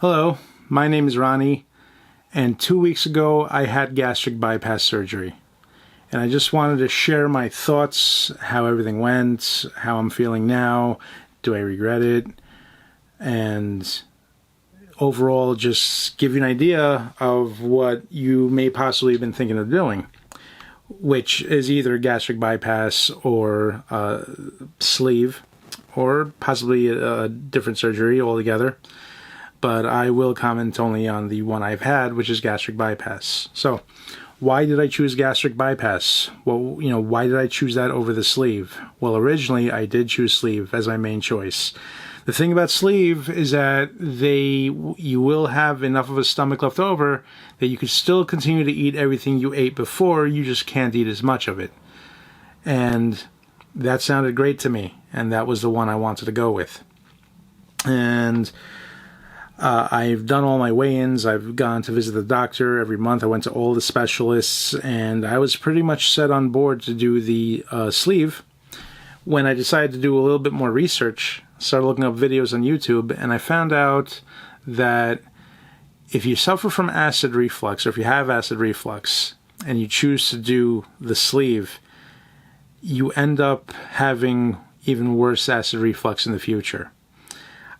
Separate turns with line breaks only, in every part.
Hello, my name is Ronnie, and 2 weeks ago I had gastric bypass surgery. And I just wanted to share my thoughts, how everything went, how I'm feeling now, do I regret it, and overall just give you an idea of what you may possibly have been thinking of doing, which is either gastric bypass or sleeve, or possibly a different surgery altogether. But I will comment only on the one I've had, which is gastric bypass. So, why did I choose gastric bypass? Well, why did I choose that over the sleeve? Well, originally I did choose sleeve as my main choice. The thing about sleeve is that you will have enough of a stomach left over that you can still continue to eat everything you ate before, you just can't eat as much of it. And that sounded great to me, and that was the one I wanted to go with. And I've done all my weigh-ins. I've gone to visit the doctor every month. I went to all the specialists, and I was pretty much set on board to do the sleeve. When I decided to do a little bit more research, started looking up videos on YouTube, and I found out that if you suffer from acid reflux, or if you have acid reflux, and you choose to do the sleeve, you end up having even worse acid reflux in the future.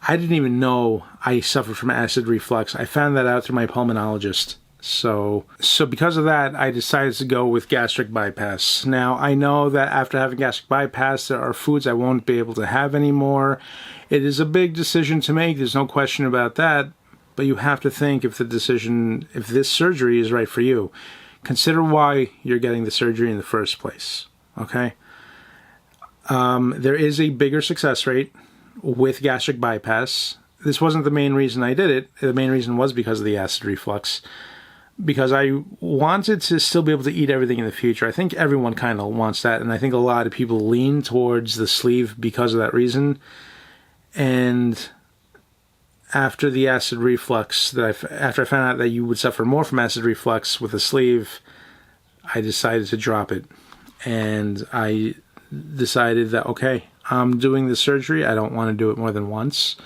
I didn't even know I suffered from acid reflux. I found that out through my pulmonologist. So because of that, I decided to go with gastric bypass. Now, I know that after having gastric bypass, there are foods I won't be able to have anymore. It is a big decision to make. There's no question about that. But you have to think if this surgery is right for you. Consider why you're getting the surgery in the first place. Okay? There is a bigger success rate with gastric bypass. This wasn't the main reason I did it. The main reason was because of the acid reflux. Because I wanted to still be able to eat everything in the future. I think everyone kind of wants that, and I think a lot of people lean towards the sleeve because of that reason. And after the acid reflux, after I found out that you would suffer more from acid reflux with a sleeve, I decided to drop it. And I decided that, okay, I'm doing the surgery. I don't want to do it more than once.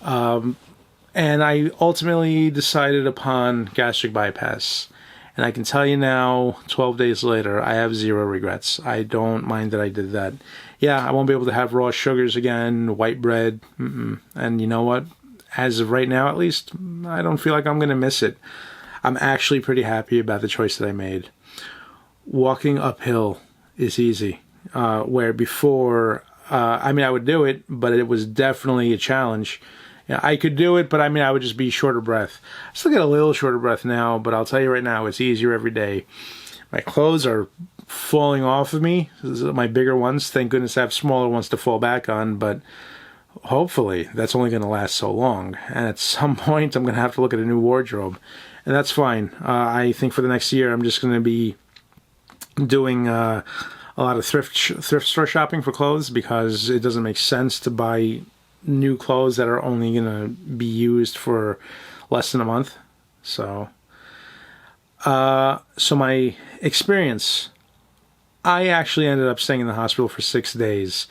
And I ultimately decided upon gastric bypass. And I can tell you now, 12 days later, I have zero regrets. I don't mind that I did that. Yeah, I won't be able to have raw sugars again, white bread. And you know what? As of right now, at least, I don't feel like I'm going to miss it. I'm actually pretty happy about the choice that I made. Walking uphill is easy. Where before, I would do it, but it was definitely a challenge. I could do it, but I would just be short of breath. I still get a little short of breath now, but I'll tell you right now, it's easier every day. My clothes are falling off of me. My bigger ones. Thank goodness I have smaller ones to fall back on, but hopefully that's only going to last so long. And at some point, I'm going to have to look at a new wardrobe. And that's fine. I think for the next year, I'm just going to be doing a lot of thrift store shopping for clothes, because it doesn't make sense to buy new clothes that are only going to be used for less than a month. So my experience, I actually ended up staying in the hospital for 6 days.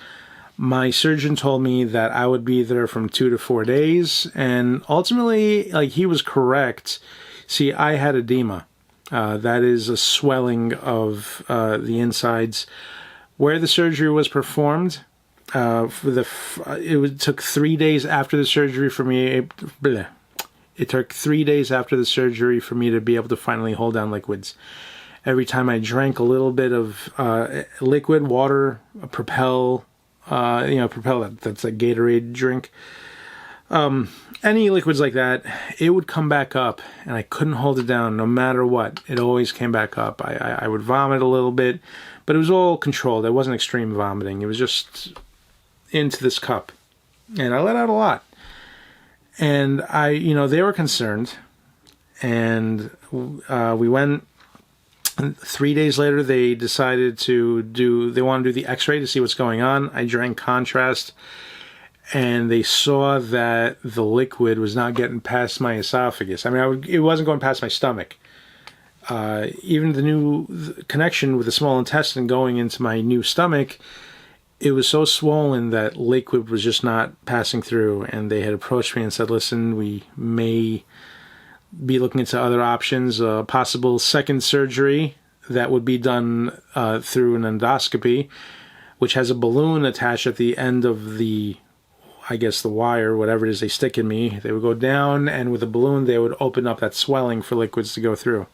My surgeon told me that I would be there from 2 to 4 days, and ultimately, he was correct. See, I had edema. That is a swelling of the insides. Where the surgery was performed, it took 3 days after the surgery for me. It took 3 days after the surgery for me to be able to finally hold down liquids. Every time I drank a little bit of liquid water, Propel, that's a Gatorade drink. Any liquids like that, it would come back up, and I couldn't hold it down no matter what. It always came back up. I would vomit a little bit, but it was all controlled. It wasn't extreme vomiting. It was just into this cup, and I let out a lot. And they were concerned, and we went. 3 days later, they decided they want to do the x-ray to see what's going on. I drank contrast, and they saw that the liquid was not getting past my esophagus. It wasn't going past my stomach. Even the new connection with the small intestine going into my new stomach, it was so swollen that liquid was just not passing through, and they had approached me and said, listen, we may be looking into other options, possible second surgery that would be done through an endoscopy, which has a balloon attached at the end of the, I guess, the wire, whatever it is they stick in me. They would go down, and with a balloon, they would open up that swelling for liquids to go through.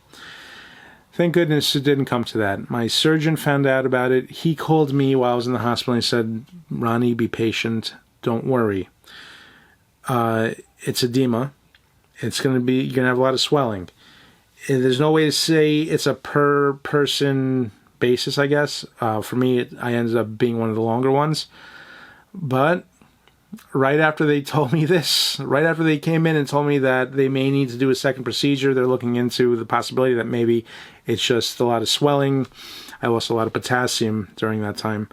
Thank goodness it didn't come to that. My surgeon found out about it. He called me while I was in the hospital and he said, Ronnie, be patient. Don't worry. It's edema. It's going to be, you're going to have a lot of swelling. And there's no way to say it's a per person basis, I guess. For me, I ended up being one of the longer ones. But right after they told me this, right after they came in and told me that they may need to do a second procedure, they're looking into the possibility that maybe it's just a lot of swelling. I lost a lot of potassium during that time.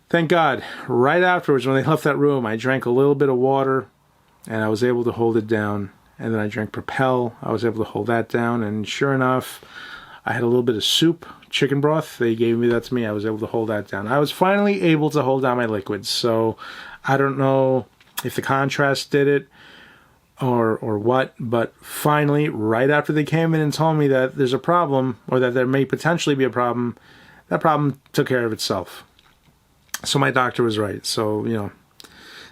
Thank God, right afterwards, when they left that room, I drank a little bit of water, and I was able to hold it down. And then I drank Propel. I was able to hold that down. And sure enough, I had a little bit of soup, chicken broth. They gave me that to me. I was able to hold that down. I was finally able to hold down my liquids. So I don't know if the contrast did it or what. But finally, right after they came in and told me that there's a problem, or that there may potentially be a problem, that problem took care of itself. So my doctor was right. So, you know,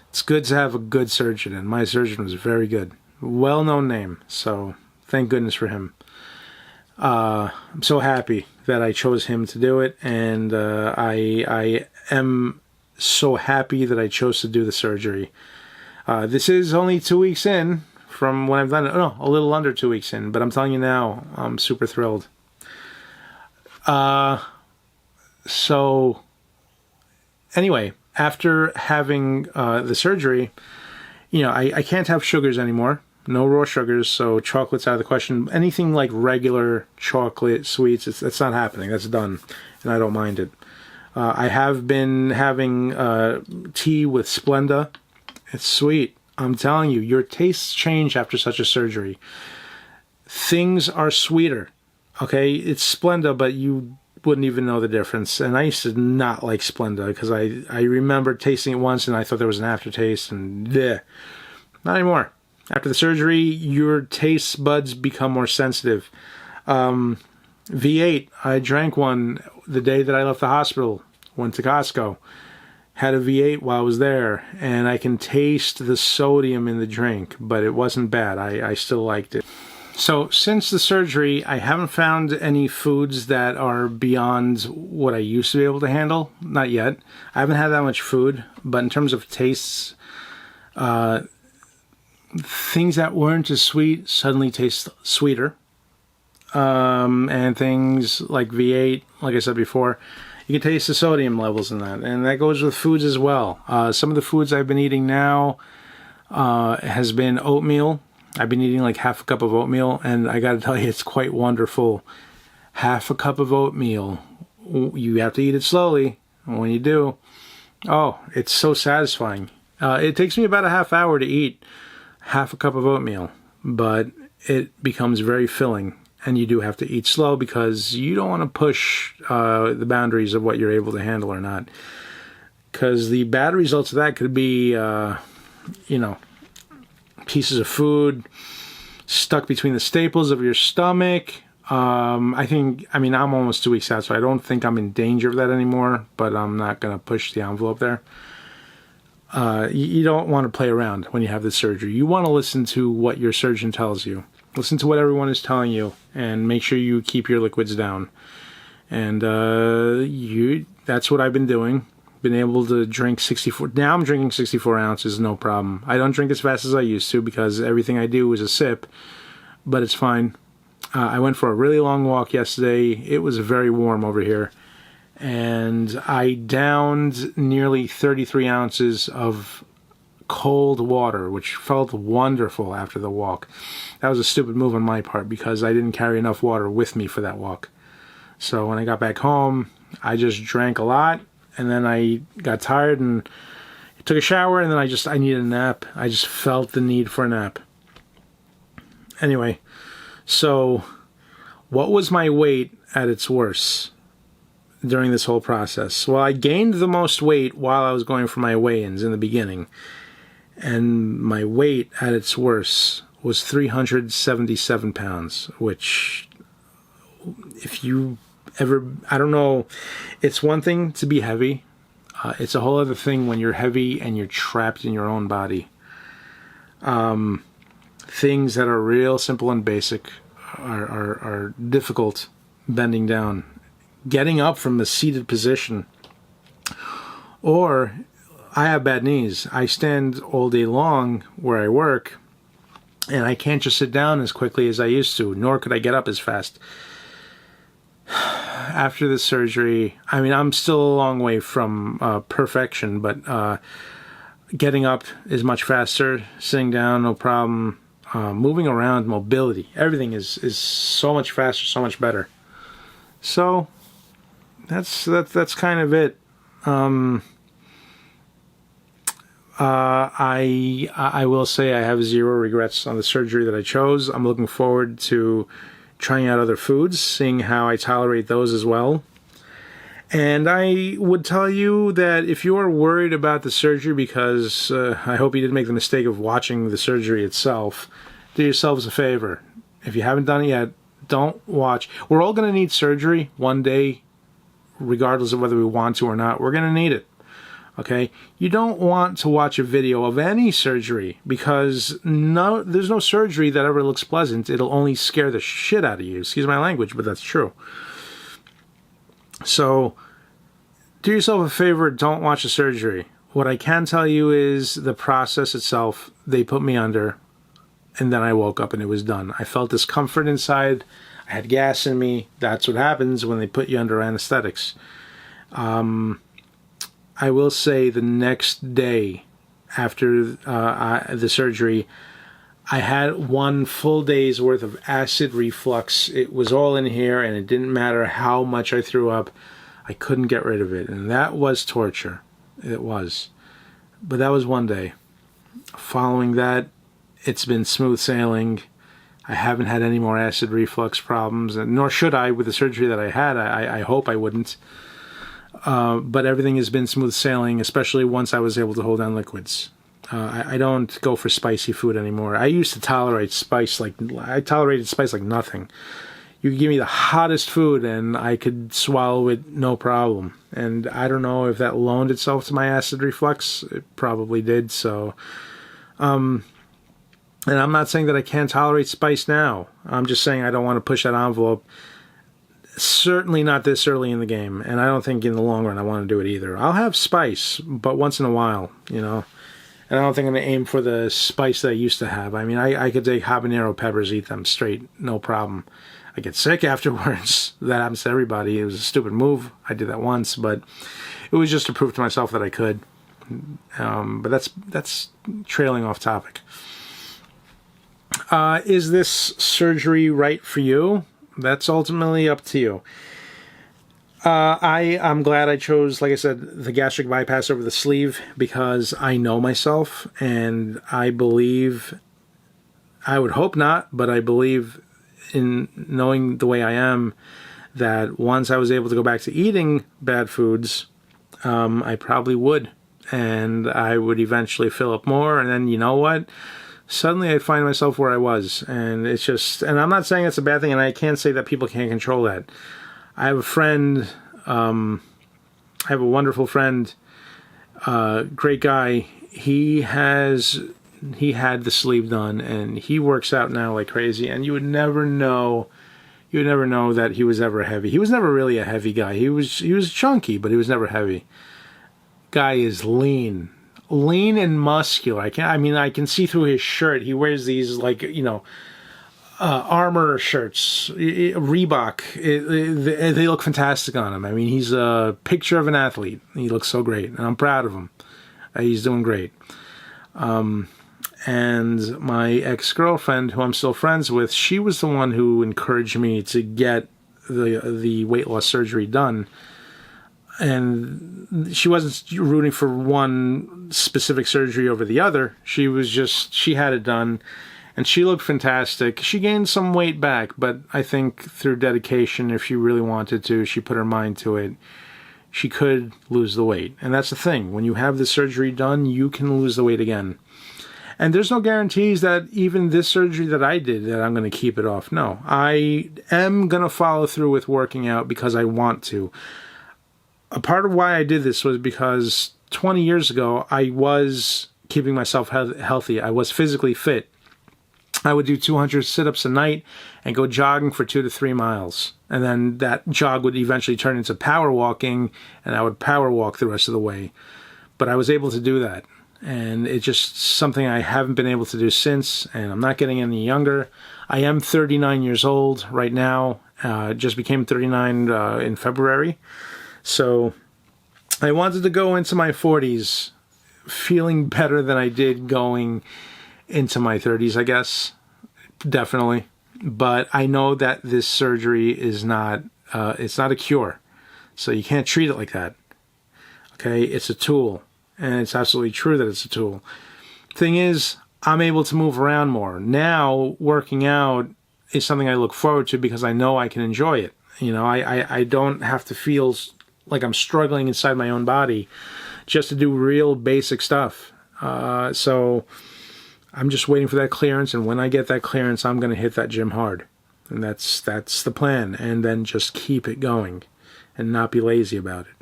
it's good to have a good surgeon, and my surgeon was very good. Well-known name, so thank goodness for him. I'm so happy that I chose him to do it, and I am so happy that I chose to do the surgery. This is only 2 weeks in from when I've done it. No, a little under 2 weeks in, but I'm telling you now, I'm super thrilled. So, anyway, after having the surgery, you know, I can't have sugars anymore. No raw sugars, so chocolate's out of the question. Anything like regular chocolate, sweets, it's not happening. That's done, and I don't mind it. I have been having tea with Splenda. It's sweet. I'm telling you, your tastes change after such a surgery. Things are sweeter. Okay, it's Splenda, but you wouldn't even know the difference. And I used to not like Splenda because I remember tasting it once and I thought there was an aftertaste, and bleh. Not anymore. After the surgery, your taste buds become more sensitive. V8, I drank one the day that I left the hospital, went to Costco, had a V8 while I was there, and I can taste the sodium in the drink, but it wasn't bad. I still liked it. So since the surgery, I haven't found any foods that are beyond what I used to be able to handle. Not yet. I haven't had that much food, but in terms of tastes, things that weren't as sweet suddenly taste sweeter. And things like V8, like I said before, you can taste the sodium levels in that. And that goes with foods as well. Some of the foods I've been eating now has been oatmeal. I've been eating like half a cup of oatmeal, and I got to tell you, it's quite wonderful. Half a cup of oatmeal. You have to eat it slowly. And when you do, oh, it's so satisfying. It takes me about a half hour to eat half a cup of oatmeal, but it becomes very filling, and you do have to eat slow because you don't want to push the boundaries of what you're able to handle or not, because the bad results of that could be you know, pieces of food stuck between the staples of your stomach. I'm almost 2 weeks out, so I don't think I'm in danger of that anymore, but I'm not going to push the envelope there. You don't want to play around when you have this surgery. You want to listen to what your surgeon tells you. Listen to what everyone is telling you, and make sure you keep your liquids down. And that's what I've been doing. Been able to drink 64. Now I'm drinking 64 ounces, no problem. I don't drink as fast as I used to because everything I do is a sip, but it's fine. I went for a really long walk yesterday. It was very warm over here, and I downed nearly 33 ounces of cold water, which felt wonderful after the walk. That was a stupid move on my part because I didn't carry enough water with me for that walk. So when I got back home, I just drank a lot, and then I got tired and took a shower, and then I needed a nap. I just felt the need for a nap. Anyway, so what was my weight at its worst? during this whole process? Well, I gained the most weight while I was going for my weigh-ins in the beginning. And my weight at its worst was 377 pounds, which, if you ever, I don't know, it's one thing to be heavy. It's a whole other thing when you're heavy and you're trapped in your own body. Things that are real simple and basic are difficult bending down. Getting up from the seated position, or I have bad knees. I stand all day long where I work, and I can't just sit down as quickly as I used to, nor could I get up as fast. After the surgery, I mean, I'm still a long way from perfection, but getting up is much faster. Sitting down, no problem. Moving around, mobility, everything is so much faster, so much better. So that's kind of it. I will say I have zero regrets on the surgery that I chose. I'm looking forward to trying out other foods, seeing how I tolerate those as well. And I would tell you that if you are worried about the surgery, because I hope you didn't make the mistake of watching the surgery itself, do yourselves a favor. If you haven't done it yet, don't watch. We're all going to need surgery one day, regardless of whether we want to or not. We're going to need it. Okay? You don't want to watch a video of any surgery, because there's no surgery that ever looks pleasant. It'll only scare the shit out of you. Excuse my language, but that's true. So, do yourself a favor, don't watch the surgery. What I can tell you is the process itself, they put me under, and then I woke up and it was done. I felt discomfort inside. I had gas in me. That's what happens when they put you under anesthetics. I will say the next day after the surgery, I had 1 full day's worth of acid reflux. It was all in here, and it didn't matter how much I threw up. I couldn't get rid of it, and that was torture. It was. But that was one day. Following that, it's been smooth sailing. I haven't had any more acid reflux problems, and nor should I with the surgery that I had. I hope I wouldn't. But everything has been smooth sailing, especially once I was able to hold down liquids. I don't go for spicy food anymore. I used to tolerate spice I tolerated spice like nothing. You could give me the hottest food and I could swallow it no problem. And I don't know if that loaned itself to my acid reflux. It probably did. So, and I'm not saying that I can't tolerate spice now. I'm just saying I don't want to push that envelope. Certainly not this early in the game. And I don't think in the long run I want to do it either. I'll have spice, but once in a while, you know. And I don't think I'm going to aim for the spice that I used to have. I mean, I could take habanero peppers, eat them straight, no problem. I get sick afterwards. That happens to everybody. It was a stupid move. I did that once, but it was just to prove to myself that I could. But that's trailing off topic. Is this surgery right for you? That's ultimately up to you. I'm glad I chose, like I said, the gastric bypass over the sleeve, because I know myself, and I believe, I would hope not, but I believe in knowing the way I am, that once I was able to go back to eating bad foods, I probably would, and I would eventually fill up more, and then, you know what? Suddenly I'd find myself where I was, and it's just, and I'm not saying it's a bad thing, and I can't say that people can't control that. I have a friend, I have a wonderful friend, great guy. He had the sleeve done, and he works out now like crazy, and you would never know that he was ever heavy. He was never really a heavy guy. He was chunky, but he was never heavy. Guy is lean and muscular. I can see through his shirt. He wears these, like, you know, armor shirts, Reebok. They look fantastic on him. I mean, he's a picture of an athlete. He looks so great, and I'm proud of him. He's doing great. And my ex-girlfriend, who I'm still friends with, she was the one who encouraged me to get the weight loss surgery done. And she wasn't rooting for one specific surgery over the other. She had it done. And she looked fantastic. She gained some weight back, but I think through dedication, if she really wanted to, she put her mind to it, she could lose the weight. And that's the thing. When you have the surgery done, you can lose the weight again. And there's no guarantees that even this surgery that I did, that I'm going to keep it off. No, I am going to follow through with working out because I want to. A part of why I did this was because 20 years ago, I was keeping myself healthy. I was physically fit. I would do 200 sit-ups a night and go jogging for 2 to 3 miles. And then that jog would eventually turn into power walking, and I would power walk the rest of the way. But I was able to do that. And it's just something I haven't been able to do since, and I'm not getting any younger. I am 39 years old right now. Just became 39 in February. So I wanted to go into my 40s feeling better than I did going into my 30s, I guess. Definitely. But I know that this surgery is not, it's not a cure. So you can't treat it like that. Okay? It's a tool. And it's absolutely true that it's a tool. Thing is, I'm able to move around more. Now, working out is something I look forward to because I know I can enjoy it. You know, I don't have to feel like I'm struggling inside my own body just to do real basic stuff. So I'm just waiting for that clearance, and when I get that clearance, I'm going to hit that gym hard. And that's the plan. And then just keep it going and not be lazy about it.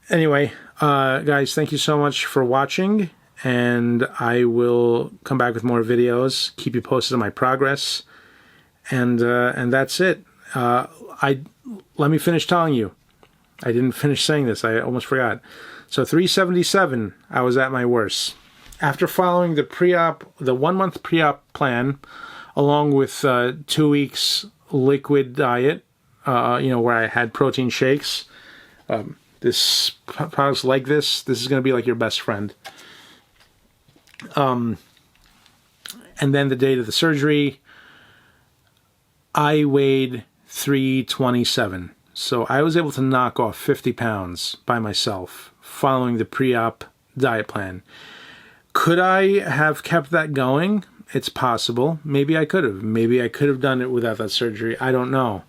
Anyway, guys, thank you so much for watching, and I will come back with more videos, keep you posted on my progress, and that's it. Let me finish telling you. I didn't finish saying this. I almost forgot. So 377, I was at my worst. After following the pre-op, the 1-month pre-op plan, along with 2 weeks liquid diet, where I had protein shakes. This products like this is going to be like your best friend. And then the date of the surgery, I weighed 327. So I was able to knock off 50 pounds by myself following the pre-op diet plan. Could I have kept that going? It's possible. Maybe I could have. Maybe I could have done it without that surgery. I don't know.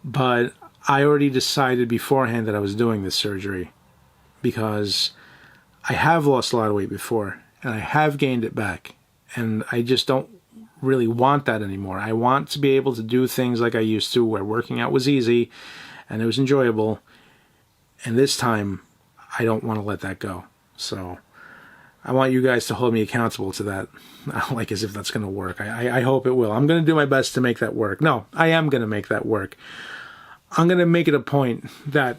But I already decided beforehand that I was doing this surgery because I have lost a lot of weight before and I have gained it back, and I just don't really want that anymore. I want to be able to do things like I used to, where working out was easy and it was enjoyable, and this time I don't want to let that go. So I want you guys to hold me accountable to that. Like as if that's going to work. I hope it will. I'm going to do my best to make that work. No, I am going to make that work. I'm going to make it a point that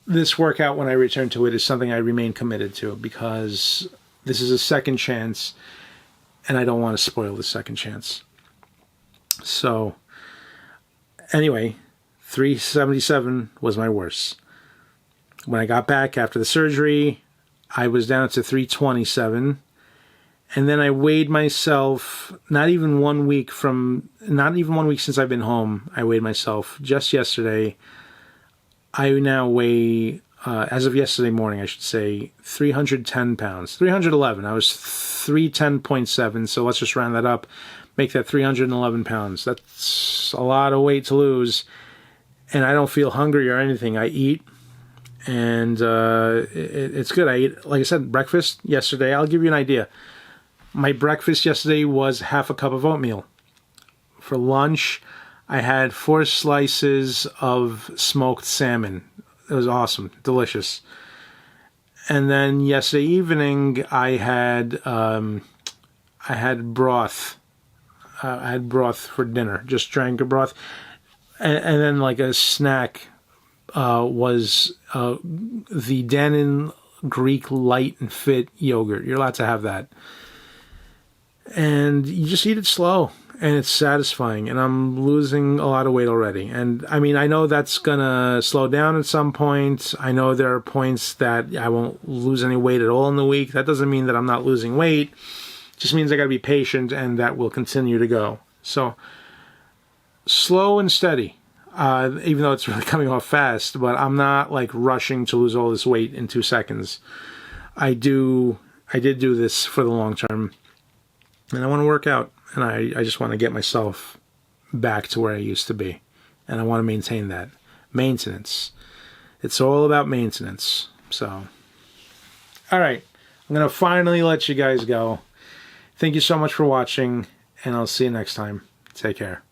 this workout, when I return to it, is something I remain committed to, because this is a second chance, and I don't want to spoil the second chance. So, anyway, 377 was my worst. When I got back after the surgery, I was down to 327. And then I weighed myself, not even 1 week since I've been home, I weighed myself just yesterday. I now weigh, as of yesterday morning, I should say, 310 pounds. 311. I was 310.7, so let's just round that up. Make that 311 pounds. That's a lot of weight to lose. And I don't feel hungry or anything. I eat, and it's good. I ate, like I said, breakfast yesterday. I'll give you an idea. My breakfast yesterday was half a cup of oatmeal. For lunch, I had 4 slices of smoked salmon. It was awesome, delicious. And then yesterday evening, I had broth. I had broth for dinner. Just drank a broth, and then like a snack was the Dannon Greek Light and Fit yogurt. You're allowed to have that. And you just eat it slow, and it's satisfying, and I'm losing a lot of weight already. And I mean, I know that's gonna slow down at some point. I know there are points that I won't lose any weight at all in the week. That doesn't mean that I'm not losing weight. It just means I gotta be patient, and that will continue to go. So, slow and steady, even though it's really coming off fast, but I'm not like rushing to lose all this weight in 2 seconds. I did do this for the long term. And I want to work out, and I just want to get myself back to where I used to be. And I want to maintain that. Maintenance. It's all about maintenance. So, all right. I'm going to finally let you guys go. Thank you so much for watching, and I'll see you next time. Take care.